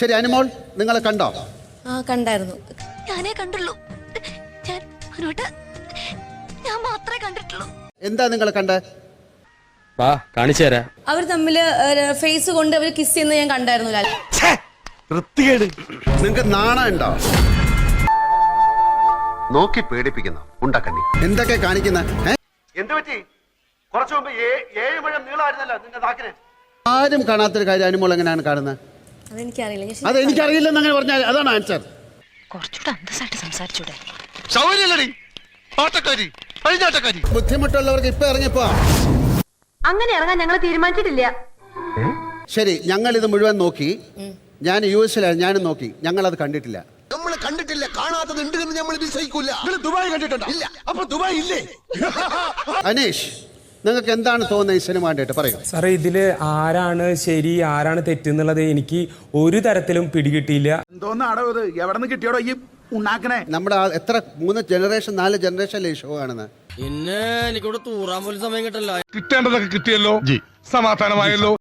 ശരി, അനുമോൾ നിങ്ങൾ കണ്ടോ? കണ്ടായിരുന്നു. ഞാനേ കണ്ടുള്ളൂ. ഞാൻ മാത്രമേ കണ്ടിട്ടുള്ളൂ. എന്താ നിങ്ങൾ കണ്ടേ? വാ കാണിച്ചു തരാം. അവർ തമ്മിൽ ഫേസ് കൊണ്ട് അവർ കിസ് ചെയ്യുന്നത് ഞാൻ കണ്ടായിരുന്നു. നിങ്ങൾക്ക് നാണം ഉണ്ടോ? നോക്കി പേടിപ്പിക്കുന്നു ഉണ്ടക്കണ്ണി. എന്തൊക്കെ കാണിക്കുന്ന? എന്ത് പറ്റി? കുറച്ചു മുമ്പ് 7 മുഴം നീളമായിരുന്നല്ലോ നിന്റെ നാക്കിന്. ആരും കാണാത്തൊരു കാര്യം അനുമോൾ എങ്ങനെയാണ് കാണുന്നത്? അതെനിക്കറിയില്ല. അത് എനിക്കറിയില്ലെന്ന് അങ്ങനെ പറഞ്ഞാൽ അതാണ് ആൻസർ. കുറച്ചുകൂടെ അന്തസ്സായിട്ട് സംസാരിച്ചൂടെ? ബുദ്ധിമുട്ടുള്ളവർക്ക് ഇപ്പൊ ഇറങ്ങിപ്പോ. അങ്ങനെ ഇറങ്ങാൻ ഞങ്ങൾ തീരുമാനിച്ചിട്ടില്ല. ശരി, ഞങ്ങൾ ഇത് മുഴുവൻ നോക്കി. ഞാൻ US-ലാണ്, ഞാനും നോക്കി. ഞങ്ങൾ അത് കണ്ടിട്ടില്ല. നമ്മൾ കണ്ടിട്ടില്ല, കാണാത്തത് ഉണ്ട് എന്ന് നമ്മൾ വിശ്വസിക്കൂല. ദുബായ് കണ്ടിട്ടുണ്ടോ? ഇല്ല. അപ്പൊ ദുബായ് ഇല്ലേ? അനീഷ്, നിങ്ങൾക്ക് എന്താണ് തോന്നുന്നത് ഈ സിനിമ കണ്ടിട്ട്? പറയൂ സാറേ. ഇതില് ആരാണ് ശരി ആരാണ് തെറ്റെന്നുള്ളത് എനിക്ക് ഒരു തരത്തിലും പിടികിട്ടിയില്ല. എന്തോന്നാടോ ഇത്? എവിടെ നിന്ന് കിട്ടിയോടോ ഈ ഉണ്ടാക്കണേ? നമ്മുടെ എത്ര 3 ജനറേഷൻ 4 ജനറേഷനിലെ ഈ ഷോ കാണുന്നത്. പിന്നെ എനിക്കിവിടെ തൂറാൻ പോലും സമയം കിട്ടല്ലോ. കിട്ടേണ്ടതൊക്കെ കിട്ടിയല്ലോ, സമാധാനമായല്ലോ.